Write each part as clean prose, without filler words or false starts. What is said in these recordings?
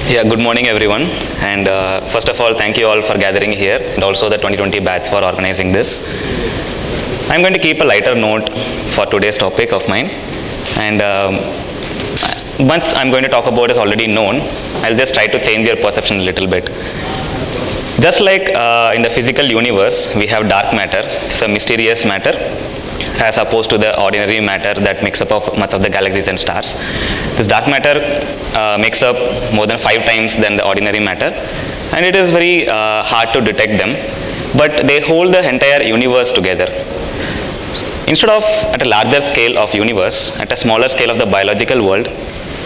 Yeah, good morning everyone, and first of all thank you all for gathering here and also the 2020 batch for organizing this. I'm going to keep a lighter note for today's topic of mine, and once I'm going to talk about is already known, I'll just try to change your perception a little bit. Just like in the physical universe, we have dark matter, it's a mysterious matter, as opposed to the ordinary matter that makes up of much of the galaxies and stars. This dark matter makes up more than 5 times than the ordinary matter, and it is very hard to detect them, but they hold the entire universe together. Instead of at a larger scale of universe, at a smaller scale of the biological world,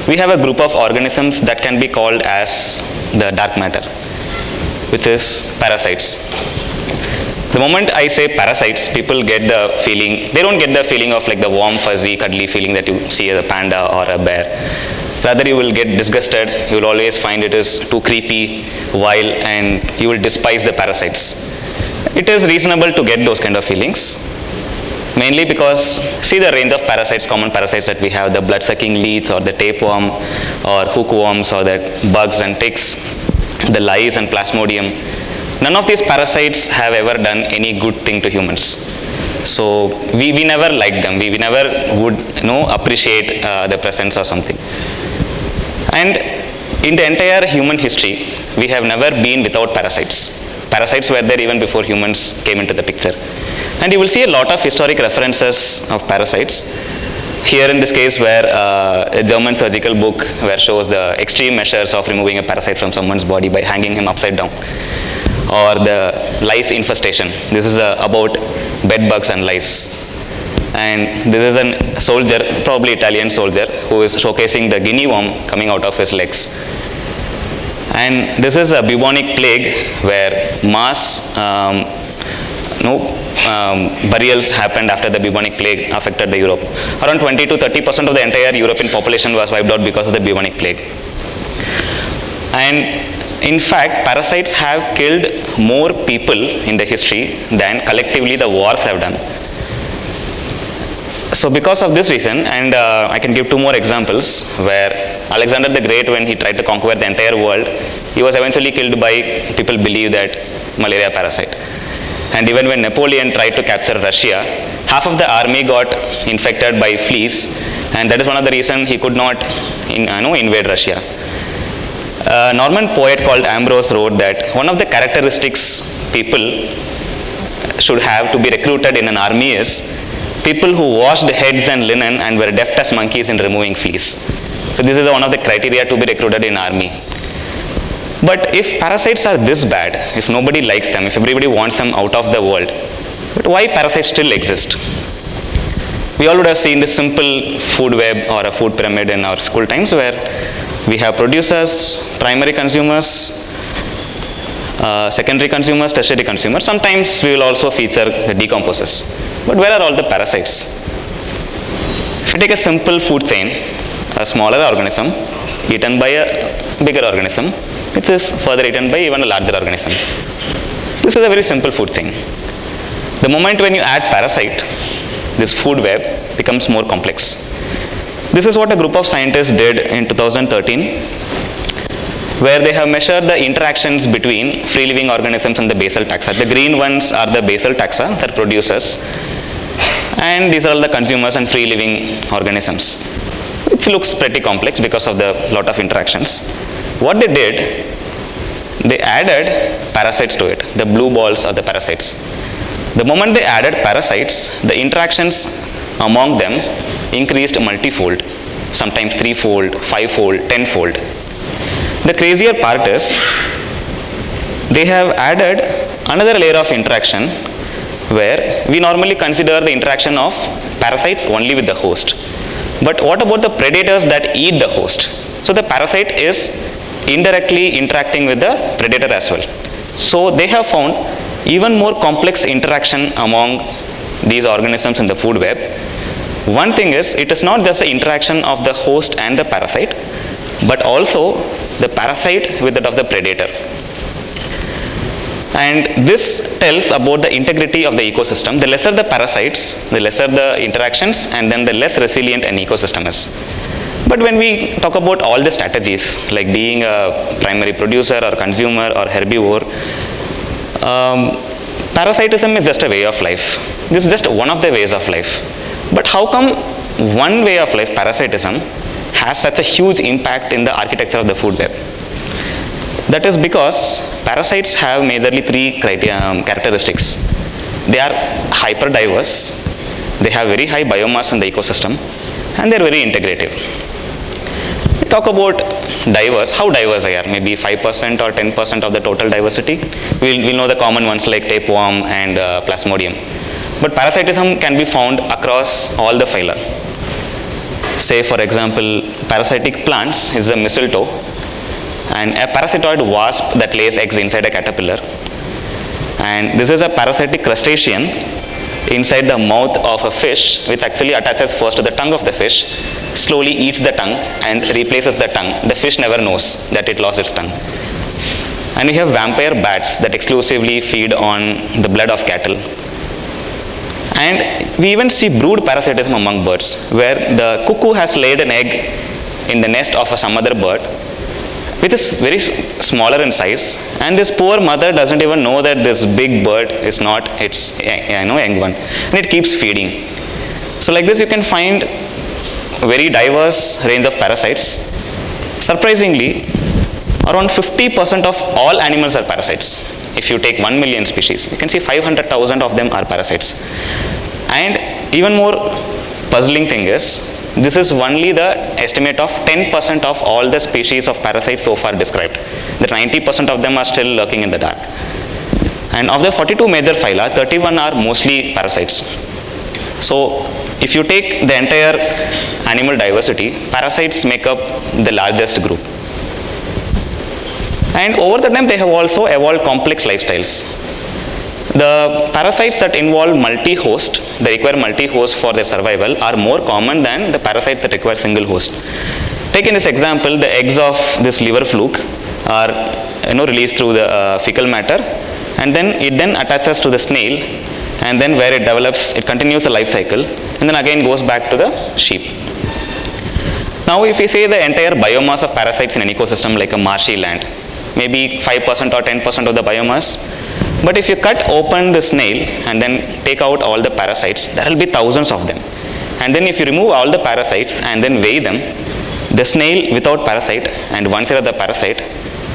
we have a group of organisms that can be called as the dark matter, which is parasites. The moment I say parasites, people get the feeling, they don't get the feeling of like the warm, fuzzy, cuddly feeling that you see as a panda or a bear. Rather, you will get disgusted, you will always find it is too creepy, wild, and you will despise the parasites. It is reasonable to get those kind of feelings, mainly because, see the range of parasites, common parasites that we have, the blood-sucking leech or the tapeworm or hookworms or the bugs and ticks, the lice and plasmodium. None of these parasites have ever done any good thing to humans. So we never liked them. We never would appreciate the presence or something. And in the entire human history, we have never been without parasites. Parasites were there even before humans came into the picture. And you will see a lot of historic references of parasites. Here in this case where a German surgical book where shows the extreme measures of removing a parasite from someone's body by hanging him upside down. Or the lice infestation. This is about bed bugs and lice. And this is a soldier, probably Italian soldier, who is showcasing the guinea worm coming out of his legs. And this is a bubonic plague where mass burials happened after the bubonic plague affected the Europe. Around 20 to 30% of the entire European population was wiped out because of the bubonic plague. And in fact, parasites have killed more people in the history than collectively the wars have done. So because of this reason, and I can give 2 more examples, where Alexander the Great, when he tried to conquer the entire world, he was eventually killed by, people believe that, malaria parasite. And even when Napoleon tried to capture Russia, half of the army got infected by fleas, and that is one of the reasons he could not invade Russia. A Norman poet called Ambrose wrote that one of the characteristics people should have to be recruited in an army is people who washed heads and linen and were deft as monkeys in removing fleas. So this is one of the criteria to be recruited in army. But if parasites are this bad, if nobody likes them, if everybody wants them out of the world, but why parasites still exist? We all would have seen this simple food web or a food pyramid in our school times where we have producers, primary consumers, secondary consumers, tertiary consumers. Sometimes we will also feature the decomposers. But where are all the parasites? If you take a simple food chain, a smaller organism eaten by a bigger organism, which is further eaten by even a larger organism. This is a very simple food chain. The moment when you add parasite, this food web becomes more complex. This is what a group of scientists did in 2013, where they have measured the interactions between free living organisms and the basal taxa. The green ones are the basal taxa, the producers, and these are all the consumers and free living organisms. It looks pretty complex because of the lot of interactions. What they did, they added parasites to it. The blue balls are the parasites. The moment they added parasites, the interactions among them increased multifold, sometimes 3-fold, 5-fold, 10-fold. The crazier part is, they have added another layer of interaction where we normally consider the interaction of parasites only with the host. But what about the predators that eat the host? So the parasite is indirectly interacting with the predator as well. So they have found even more complex interaction among these organisms in the food web. One thing is, it is not just the interaction of the host and the parasite, but also the parasite with that of the predator. And this tells about the integrity of the ecosystem. The lesser the parasites, the lesser the interactions, and then the less resilient an ecosystem is. But when we talk about all the strategies, like being a primary producer or consumer or herbivore, parasitism is just a way of life. This is just one of the ways of life. But how come one way of life, parasitism, has such a huge impact in the architecture of the food web? That is because parasites have majorly three characteristics. They are hyper diverse, they have very high biomass in the ecosystem, and they are very integrative. We talk about diverse, how diverse they are, maybe 5% or 10% of the total diversity. We'll know the common ones like tapeworm and plasmodium. But parasitism can be found across all the phyla. Say for example, parasitic plants is a mistletoe, and a parasitoid wasp that lays eggs inside a caterpillar. And this is a parasitic crustacean inside the mouth of a fish, which actually attaches first to the tongue of the fish, slowly eats the tongue and replaces the tongue. The fish never knows that it lost its tongue. And we have vampire bats that exclusively feed on the blood of cattle. And we even see brood parasitism among birds, where the cuckoo has laid an egg in the nest of some other bird, which is very smaller in size, and this poor mother doesn't even know that this big bird is not its young one, and it keeps feeding. So like this you can find a very diverse range of parasites. Surprisingly, around 50% of all animals are parasites. If you take 1 million species, you can see 500,000 of them are parasites. And even more puzzling thing is, this is only the estimate of 10% of all the species of parasites so far described. The 90% of them are still lurking in the dark. And of the 42 major phyla, 31 are mostly parasites. So if you take the entire animal diversity, parasites make up the largest group. And over the time they have also evolved complex lifestyles. The parasites that involve multi-host, they require multi-host for their survival, are more common than the parasites that require single host. Take in this example, the eggs of this liver fluke are released through the fecal matter, and then it attaches to the snail, and then where it develops, it continues the life cycle, and then again goes back to the sheep. Now if we say the entire biomass of parasites in an ecosystem like a marshy land, maybe 5% or 10% of the biomass. But if you cut open the snail and then take out all the parasites, there will be thousands of them. And then if you remove all the parasites and then weigh them, the snail without parasite and one side of the parasite,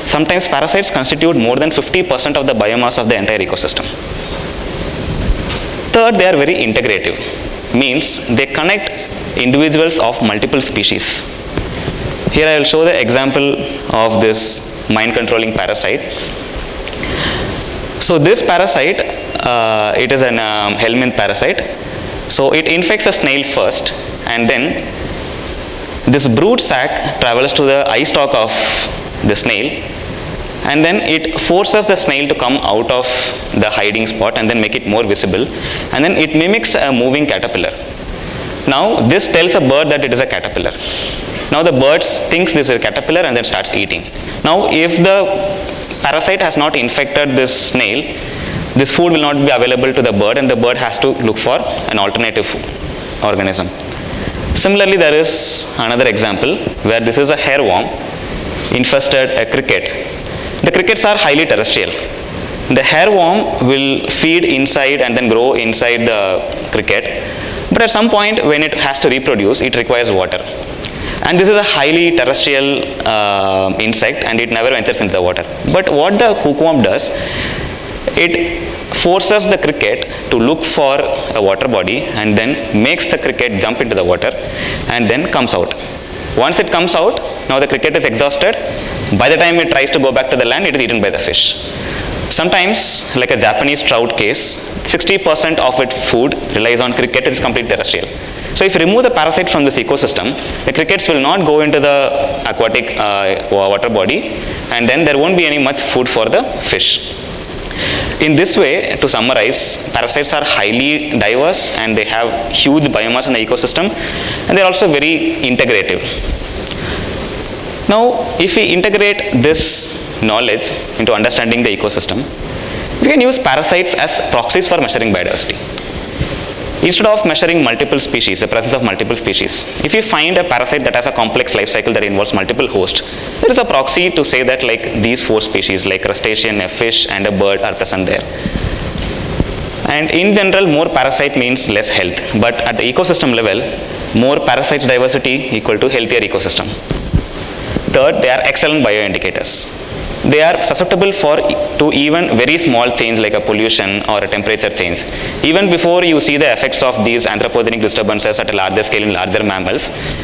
sometimes parasites constitute more than 50% of the biomass of the entire ecosystem. Third, they are very integrative, means they connect individuals of multiple species. Here I will show the example of this mind controlling parasite. So this parasite, it is an helminth parasite. So it infects a snail first, and then this brood sac travels to the eye stalk of the snail, and then it forces the snail to come out of the hiding spot and then make it more visible, and then it mimics a moving caterpillar. Now this tells a bird that it is a caterpillar. Now the bird thinks this is a caterpillar and then starts eating. Now if the parasite has not infected this snail, this food will not be available to the bird, and the bird has to look for an alternative organism. Similarly, there is another example where this is a hairworm infested a cricket. The crickets are highly terrestrial. The hairworm will feed inside and then grow inside the cricket, but at some point when it has to reproduce, it requires water. And this is a highly terrestrial insect, and it never ventures into the water. But what the hookworm does, it forces the cricket to look for a water body and then makes the cricket jump into the water and then comes out. Once it comes out, now the cricket is exhausted. By the time it tries to go back to the land, it is eaten by the fish. Sometimes, like a Japanese trout case, 60% of its food relies on cricket. It is completely terrestrial. So if you remove the parasite from this ecosystem, the crickets will not go into the aquatic water body, and then there won't be any much food for the fish. In this way, to summarize, parasites are highly diverse and they have huge biomass in the ecosystem, and they are also very integrative. Now, if we integrate this knowledge into understanding the ecosystem, we can use parasites as proxies for measuring biodiversity. Instead of measuring multiple species, the presence of multiple species, if you find a parasite that has a complex life cycle that involves multiple hosts, there is a proxy to say that like these 4 species, like crustacean, a fish and a bird are present there. And in general, more parasite means less health, but at the ecosystem level, more parasites diversity equal to healthier ecosystem. Third, they are excellent bioindicators. They are susceptible to even very small change like a pollution or a temperature change. Even before you see the effects of these anthropogenic disturbances at a larger scale in larger mammals,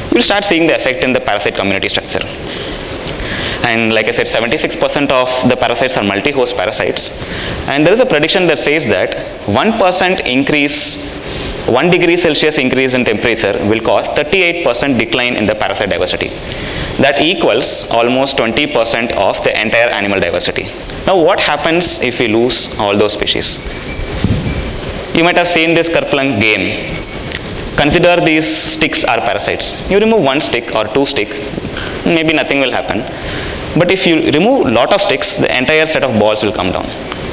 you will start seeing the effect in the parasite community structure. And like I said, 76% of the parasites are multi-host parasites. And there is a prediction that says that 1% increase, 1 degree Celsius increase in temperature will cause 38% decline in the parasite diversity. That equals almost 20% of the entire animal diversity. Now what happens if we lose all those species? You might have seen this Kerplunk game. Consider these sticks are parasites. You remove 1 stick or 2 sticks, maybe nothing will happen. But if you remove lot of sticks, the entire set of balls will come down.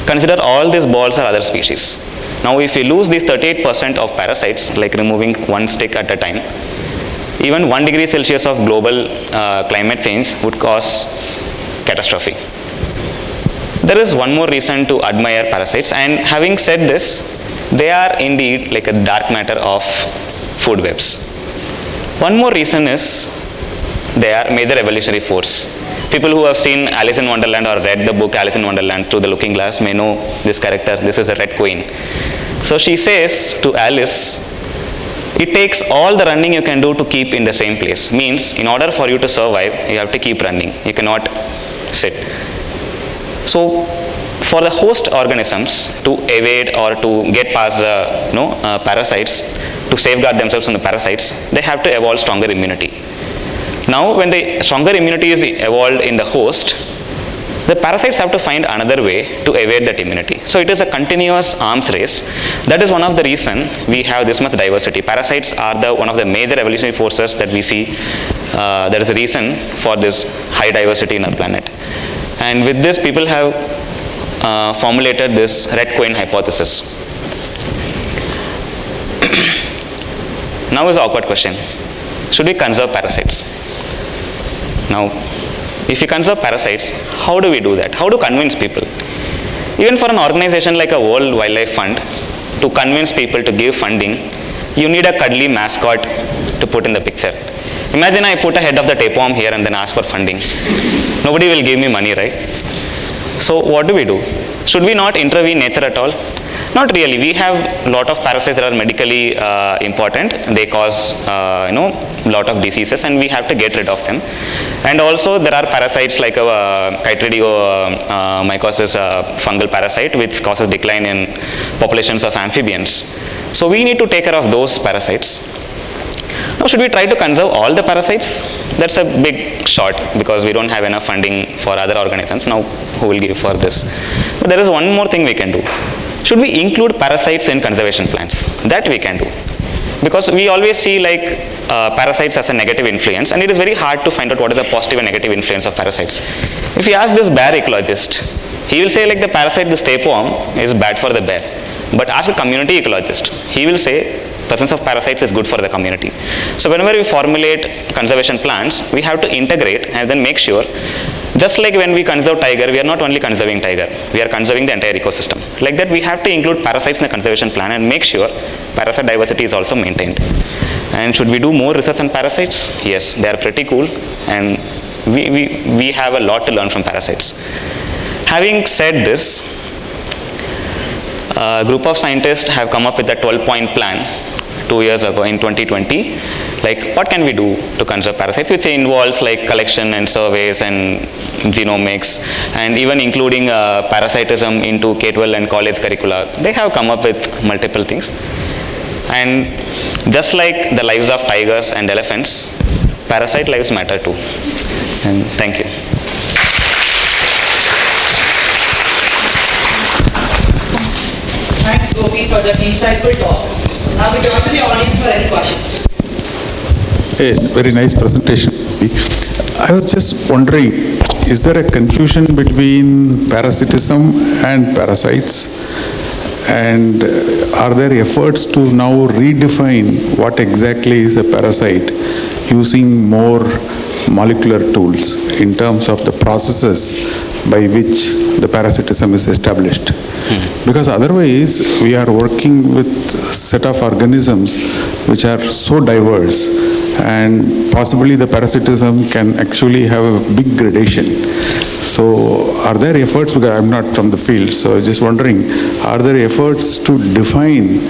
Consider all these balls are other species. Now if we lose these 38% of parasites, like removing 1 stick at a time, even 1 degree Celsius of global climate change would cause catastrophe. There is one more reason to admire parasites, and having said this, they are indeed like a dark matter of food webs. One more reason is they are major evolutionary force. People who have seen Alice in Wonderland or read the book Alice in Wonderland Through the Looking Glass may know this character. This is a red queen. So she says to Alice, it takes all the running you can do to keep in the same place. Means in order for you to survive, you have to keep running. You cannot sit. So for the host organisms to evade or to get past the parasites, to safeguard themselves from the parasites, they have to evolve stronger immunity. Now when the stronger immunity is evolved in the host, the parasites have to find another way to evade that immunity. So it is a continuous arms race. That is one of the reason we have this much diversity. Parasites are one of the major evolutionary forces that we see. There is a reason for this high diversity in our planet. And with this, people have formulated this red queen hypothesis. Now is an awkward question. Should we conserve parasites? Now, if we conserve parasites, how do we do that? How to convince people? Even for an organization like a World Wildlife Fund, to convince people to give funding, you need a cuddly mascot to put in the picture. Imagine I put a head of the tapeworm here and then ask for funding. Nobody will give me money, right? So what do we do? Should we not intervene nature at all? Not really. We have a lot of parasites that are medically important. They cause lot of diseases, and we have to get rid of them. And also there are parasites like chytridiomycosis fungal parasite, which causes decline in populations of amphibians. So we need to take care of those parasites. Now should we try to conserve all the parasites? That's a big shot because we don't have enough funding for other organisms. Now who will give for this? But there is one more thing we can do. Should we include parasites in conservation plans? That we can do. Because we always see like parasites as a negative influence, and it is very hard to find out what is the positive and negative influence of parasites. If you ask this bear ecologist, he will say like the parasite, this tapeworm, is bad for the bear. But ask a community ecologist, he will say presence of parasites is good for the community. So whenever we formulate conservation plans, we have to integrate and then make sure, just like when we conserve tiger, we are not only conserving tiger, we are conserving the entire ecosystem. Like that, we have to include parasites in the conservation plan and make sure parasite diversity is also maintained. And should we do more research on parasites? Yes, they are pretty cool, and we have a lot to learn from parasites. Having said this, a group of scientists have come up with a 12-point plan 2 years ago in 2020. Like what can we do to conserve parasites, which involves like collection and surveys and genomics, and even including parasitism into K-12 and college curricula. They have come up with multiple things. And just like the lives of tigers and elephants, parasite lives matter too. And thank you. Thanks, Gopi, for that insightful talk. Now we turn to the audience for any questions. A very nice presentation. I was just wondering, is there a confusion between parasitism and parasites? And are there efforts to now redefine what exactly is a parasite using more molecular tools in terms of the processes by which the parasitism is established? Because otherwise we are working with a set of organisms which are so diverse, and possibly the parasitism can actually have a big gradation. So are there efforts, because I'm not from the field, so I'm just wondering, are there efforts to define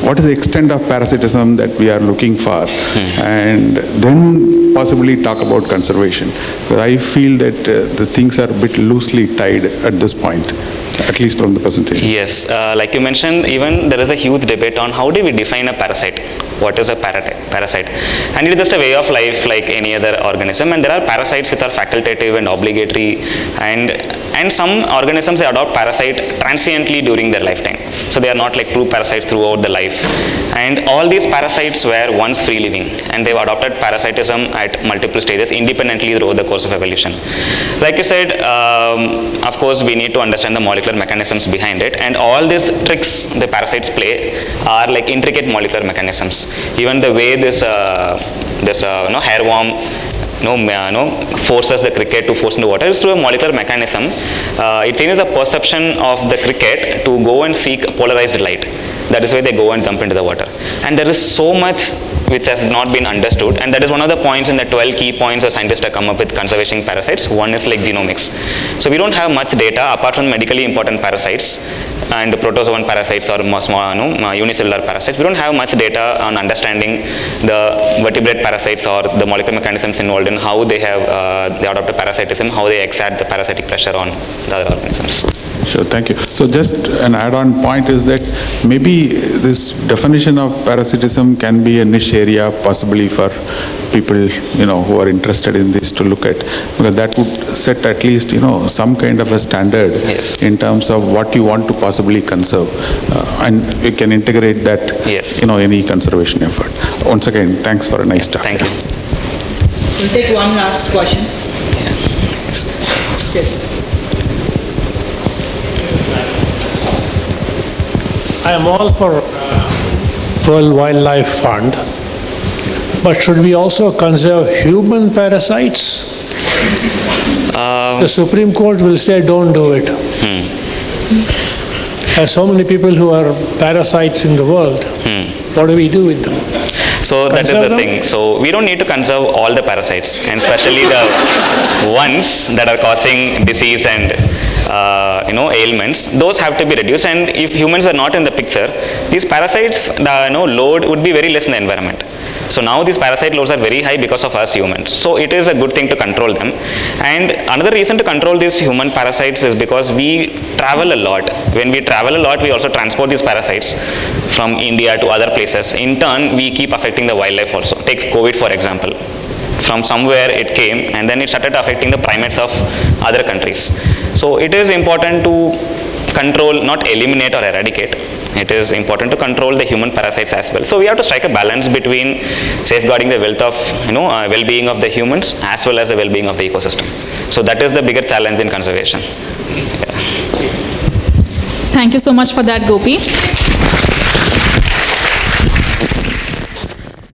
what is the extent of parasitism that we are looking for, and then possibly talk about conservation? Because I feel that the things are a bit loosely tied at this point, at least from the presentation. Yes, like you mentioned, even there is a huge debate on how do we define a parasite. What is a parasite? And it is just a way of life like any other organism, and there are parasites which are facultative and obligatory, and some organisms they adopt parasite transiently during their lifetime. So they are not like true parasites throughout the life. And all these parasites were once free living, and they've adopted parasitism at multiple stages independently throughout the course of evolution. Like you said, of course we need to understand the molecular mechanisms behind it, and all these tricks the parasites play are like intricate molecular mechanisms. Even the way this hairworm forces the cricket to force into water is through a molecular mechanism. It changes the perception of the cricket to go and seek polarized light. That is why they go and jump into the water. And there is so much which has not been understood, and that is one of the points in the 12 key points that scientists have come up with conservation parasites. One is like genomics. So we don't have much data apart from medically important parasites and protozoan parasites or unicellular parasites. We don't have much data on understanding the vertebrate parasites or the molecular mechanisms involved in how they have they adopt parasitism, how they exert the parasitic pressure on the other organisms. Sure, thank you. So just an add-on point is that maybe this definition of parasitism can be a niche area possibly for people, who are interested in this to look at, because that would set at least, some kind of a standard Yes. in terms of what you want to possibly conserve. And you can integrate that, Yes. any conservation effort. Once again, thanks for a nice talk. Thank you. We'll take one last question. Yes. I am all for World Wildlife Fund, but should we also conserve human parasites? The Supreme Court will say don't do it. There are so many people who are parasites in the world. What do we do with them? So that is Conserve the them? thing. So we don't need to conserve all the parasites, and especially the ones that are causing disease and ailments. Those have to be reduced. And if humans were not in the picture, these parasites, the load would be very less in the environment. So now these parasite loads are very high because of us humans. So it is a good thing to control them. And another reason to control these human parasites is because we travel a lot. When we travel a lot, we also transport these parasites from India to other places. In turn, we keep affecting the wildlife also. Take COVID for example. From somewhere it came, and then it started affecting the primates of other countries. So it is important to control, not eliminate or eradicate. It is important to control the human parasites as well. So we have to strike a balance between safeguarding the wealth of, well-being of the humans as well as the well-being of the ecosystem. So that is the bigger challenge in conservation. Thank you so much for that, Gopi.